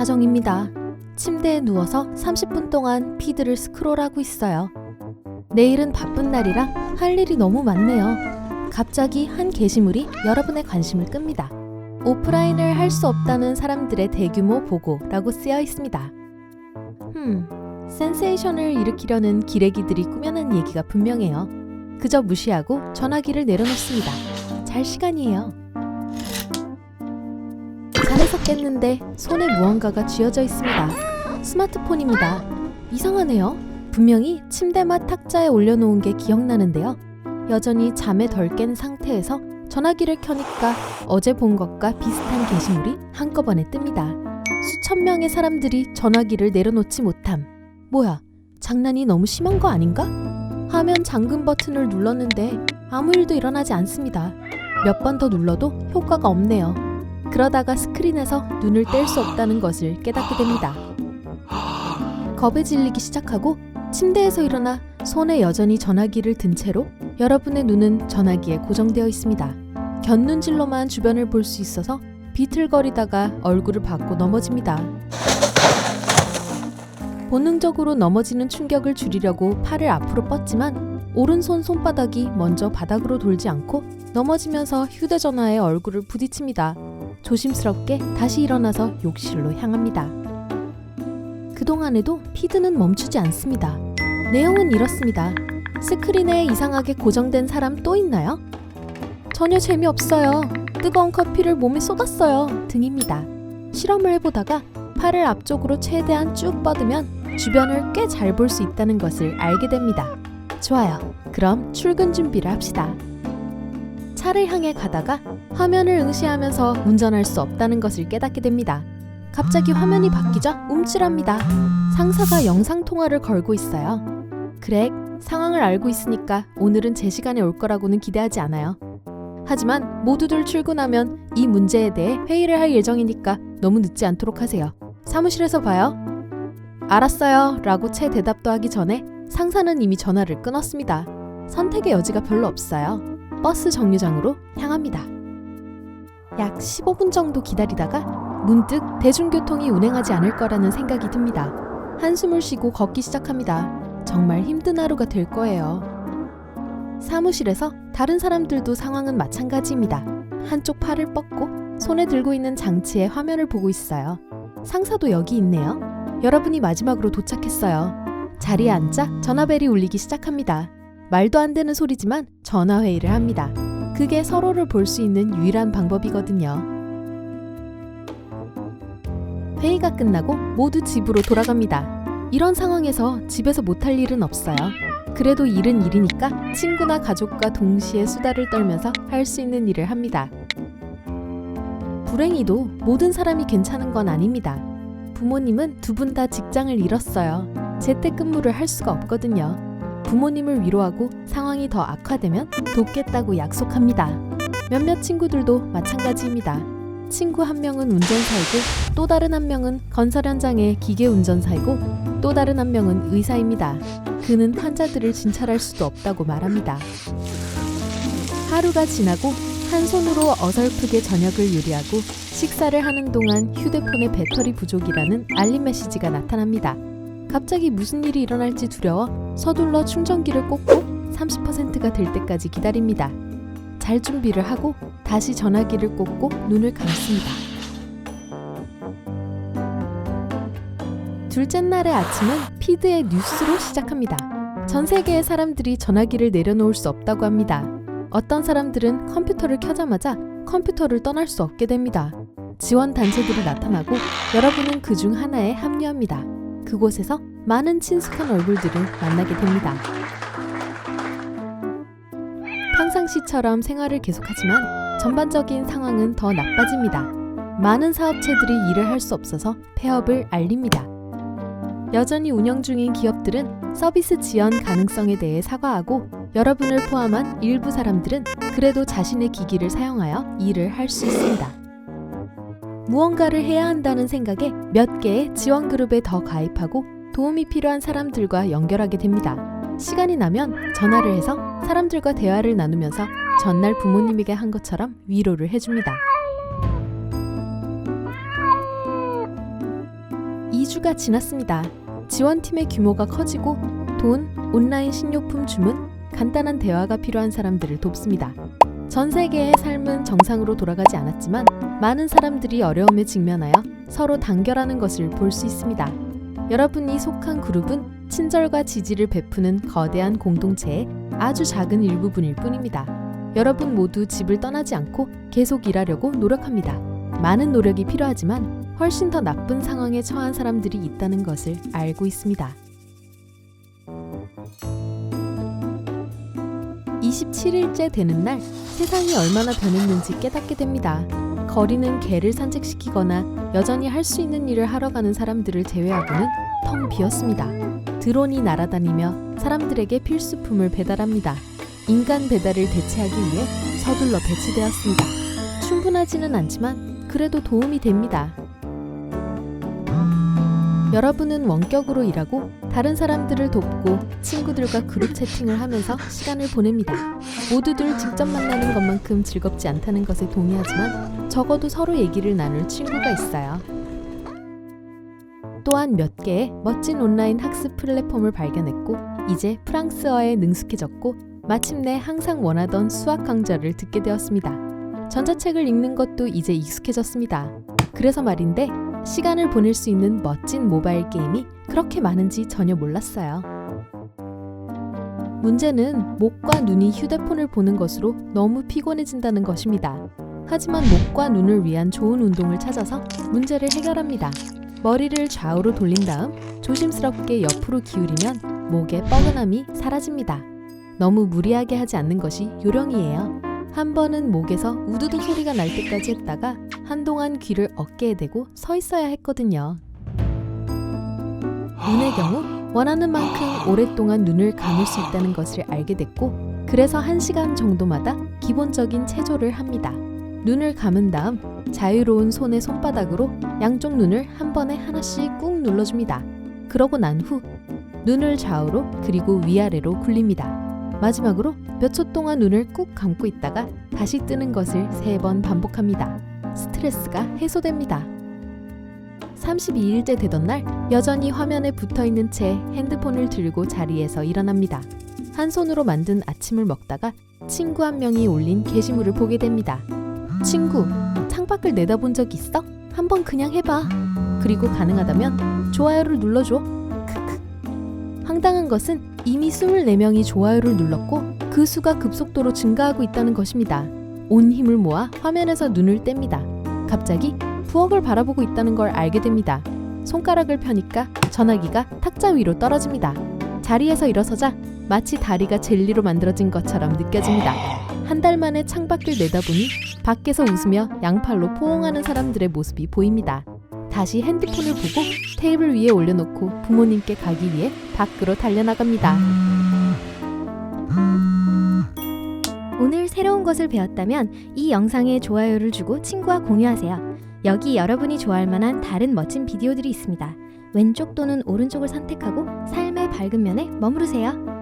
사정입니다. 침대에 누워서 30분 동안 피드를 스크롤하고 있어요. 내일은 바쁜 날이라 할 일이 너무 많네요. 갑자기 한 게시물이 여러분의 관심을 끕니다. 오프라인을 할 수 없다는 사람들의 대규모 보고라고 쓰여 있습니다. 센세이션을 일으키려는 기레기들이 꾸며낸 얘기가 분명해요. 그저 무시하고 전화기를 내려놓습니다. 잘 시간이에요. 잠에서 깼는데 손에 무언가가 쥐어져 있습니다. 스마트폰입니다. 이상하네요. 분명히 침대맡 탁자에 올려놓은 게 기억나는데요. 여전히 잠에 덜 깬 상태에서 전화기를 켜니까 어제 본 것과 비슷한 게시물이 한꺼번에 뜹니다. 수천 명의 사람들이 전화기를 내려놓지 못함. 뭐야, 장난이 너무 심한 거 아닌가? 화면 잠금 버튼을 눌렀는데 아무 일도 일어나지 않습니다. 몇 번 더 눌러도 효과가 없네요. 그러다가 스크린에서 눈을 뗄 수 없다는 것을 깨닫게 됩니다. 겁에 질리기 시작하고 침대에서 일어나 손에 여전히 전화기를 든 채로 여러분의 눈은 전화기에 고정되어 있습니다. 곁눈질로만 주변을 볼 수 있어서 비틀거리다가 얼굴을 받고 넘어집니다. 본능적으로 넘어지는 충격을 줄이려고 팔을 앞으로 뻗지만 오른손 손바닥이 먼저 바닥으로 돌지 않고 넘어지면서 휴대전화에 얼굴을 부딪힙니다. 조심스럽게 다시 일어나서 욕실로 향합니다. 그동안에도 피드는 멈추지 않습니다. 내용은 이렇습니다. 스크린에 이상하게 고정된 사람 또 있나요? 전혀 재미없어요. 뜨거운 커피를 몸에 쏟았어요. 등입니다. 실험을 해보다가 팔을 앞쪽으로 최대한 쭉 뻗으면 주변을 꽤 잘 볼 수 있다는 것을 알게 됩니다. 좋아요. 그럼 출근 준비를 합시다. 차를 향해 가다가 화면을 응시하면서 운전할 수 없다는 것을 깨닫게 됩니다. 갑자기 화면이 바뀌자 움찔합니다. 상사가 영상통화를 걸고 있어요. 그렉, 상황을 알고 있으니까 오늘은 제 시간에 올 거라고는 기대하지 않아요. 하지만 모두들 출근하면 이 문제에 대해 회의를 할 예정이니까 너무 늦지 않도록 하세요. 사무실에서 봐요. 알았어요 라고 채 대답도 하기 전에 상사는 이미 전화를 끊었습니다. 선택의 여지가 별로 없어요. 버스 정류장으로 향합니다. 약 15분 정도 기다리다가 문득 대중교통이 운행하지 않을 거라는 생각이 듭니다. 한숨을 쉬고 걷기 시작합니다. 정말 힘든 하루가 될 거예요. 사무실에서 다른 사람들도 상황은 마찬가지입니다. 한쪽 팔을 뻗고 손에 들고 있는 장치의 화면을 보고 있어요. 상사도 여기 있네요. 여러분이 마지막으로 도착했어요. 자리에 앉자 전화벨이 울리기 시작합니다. 말도 안 되는 소리지만 전화회의를 합니다. 그게 서로를 볼 수 있는 유일한 방법이거든요. 회의가 끝나고 모두 집으로 돌아갑니다. 이런 상황에서 집에서 못할 일은 없어요. 그래도 일은 일이니까 친구나 가족과 동시에 수다를 떨면서 할 수 있는 일을 합니다. 불행히도 모든 사람이 괜찮은 건 아닙니다. 부모님은 두 분 다 직장을 잃었어요. 재택근무를 할 수가 없거든요. 부모님을 위로하고 상황이 더 악화되면 돕겠다고 약속합니다. 몇몇 친구들도 마찬가지입니다. 친구 한 명은 운전사이고 또 다른 한 명은 건설 현장의 기계 운전사이고 또 다른 한 명은 의사입니다. 그는 환자들을 진찰할 수도 없다고 말합니다. 하루가 지나고 한 손으로 어설프게 저녁을 요리하고 식사를 하는 동안 휴대폰의 배터리 부족이라는 알림 메시지가 나타납니다. 갑자기 무슨 일이 일어날지 두려워 서둘러 충전기를 꽂고 30%가 될 때까지 기다립니다. 잘 준비를 하고 다시 전화기를 꽂고 눈을 감습니다. 둘째 날의 아침은 피드의 뉴스로 시작합니다. 전 세계의 사람들이 전화기를 내려놓을 수 없다고 합니다. 어떤 사람들은 컴퓨터를 켜자마자 컴퓨터를 떠날 수 없게 됩니다. 지원 단체들이 나타나고 여러분은 그 중 하나에 합류합니다. 그곳에서 많은 친숙한 얼굴들을 만나게 됩니다. 평상시처럼 생활을 계속하지만 전반적인 상황은 더 나빠집니다. 많은 사업체들이 일을 할 수 없어서 폐업을 알립니다. 여전히 운영 중인 기업들은 서비스 지연 가능성에 대해 사과하고 여러분을 포함한 일부 사람들은 그래도 자신의 기기를 사용하여 일을 할 수 있습니다. 무언가를 해야 한다는 생각에 몇 개의 지원 그룹에 더 가입하고 도움이 필요한 사람들과 연결하게 됩니다. 시간이 나면 전화를 해서 사람들과 대화를 나누면서 전날 부모님에게 한 것처럼 위로를 해줍니다. 2주가 지났습니다. 지원팀의 규모가 커지고 돈, 온라인 식료품 주문, 간단한 대화가 필요한 사람들을 돕습니다. 전 세계의 삶은 정상으로 돌아가지 않았지만 많은 사람들이 어려움에 직면하여 서로 단결하는 것을 볼 수 있습니다. 여러분이 속한 그룹은 친절과 지지를 베푸는 거대한 공동체의 아주 작은 일부분일 뿐입니다. 여러분 모두 집을 떠나지 않고 계속 일하려고 노력합니다. 많은 노력이 필요하지만 훨씬 더 나쁜 상황에 처한 사람들이 있다는 것을 알고 있습니다. 27일째 되는 날 세상이 얼마나 변했는지 깨닫게 됩니다. 거리는 개를 산책시키거나 여전히 할 수 있는 일을 하러 가는 사람들을 제외하고는 텅 비었습니다. 드론이 날아다니며 사람들에게 필수품을 배달합니다. 인간 배달을 대체하기 위해 서둘러 배치되었습니다. 충분하지는 않지만 그래도 도움이 됩니다. 여러분은 원격으로 일하고 다른 사람들을 돕고 친구들과 그룹 채팅을 하면서 시간을 보냅니다. 모두들 직접 만나는 것만큼 즐겁지 않다는 것에 동의하지만 적어도 서로 얘기를 나눌 친구가 있어요. 또한 몇 개의 멋진 온라인 학습 플랫폼을 발견했고 이제 프랑스어에 능숙해졌고 마침내 항상 원하던 수학 강좌를 듣게 되었습니다. 전자책을 읽는 것도 이제 익숙해졌습니다. 그래서 말인데 시간을 보낼 수 있는 멋진 모바일 게임이 그렇게 많은지 전혀 몰랐어요. 문제는 목과 눈이 휴대폰을 보는 것으로 너무 피곤해진다는 것입니다. 하지만 목과 눈을 위한 좋은 운동을 찾아서 문제를 해결합니다. 머리를 좌우로 돌린 다음 조심스럽게 옆으로 기울이면 목의 뻐근함이 사라집니다. 너무 무리하게 하지 않는 것이 요령이에요. 한 번은 목에서 우두두 소리가 날 때까지 했다가 한동안 귀를 어깨에 대고 서 있어야 했거든요. 눈의 경우 원하는 만큼 오랫동안 눈을 감을 수 있다는 것을 알게 됐고 그래서 1시간 정도마다 기본적인 체조를 합니다. 눈을 감은 다음 자유로운 손의 손바닥으로 양쪽 눈을 한 번에 하나씩 꾹 눌러줍니다. 그러고 난 후 눈을 좌우로 그리고 위아래로 굴립니다. 마지막으로 몇 초 동안 눈을 꾹 감고 있다가 다시 뜨는 것을 3번 반복합니다. 스트레스가 해소됩니다. 32일째 되던 날 여전히 화면에 붙어있는 채 핸드폰을 들고 자리에서 일어납니다. 한 손으로 만든 아침을 먹다가 친구 한 명이 올린 게시물을 보게 됩니다. 친구, 창밖을 내다본 적 있어? 한번 그냥 해봐. 그리고 가능하다면 좋아요를 눌러줘. 크크. 황당한 것은 이미 24명이 좋아요를 눌렀고 그 수가 급속도로 증가하고 있다는 것입니다. 온 힘을 모아 화면에서 눈을 뗍니다. 갑자기 부엌을 바라보고 있다는 걸 알게 됩니다. 손가락을 펴니까 전화기가 탁자 위로 떨어집니다. 자리에서 일어서자 마치 다리가 젤리로 만들어진 것처럼 느껴집니다. 한 달 만에 창밖을 내다보니 밖에서 웃으며 양팔로 포옹하는 사람들의 모습이 보입니다. 다시 핸드폰을 보고 테이블 위에 올려놓고 부모님께 가기 위해 밖으로 달려나갑니다. 오늘 새로운 것을 배웠다면 이 영상에 좋아요를 주고 친구와 공유하세요. 여기 여러분이 좋아할 만한 다른 멋진 비디오들이 있습니다. 왼쪽 또는 오른쪽을 선택하고 삶의 밝은 면에 머무르세요.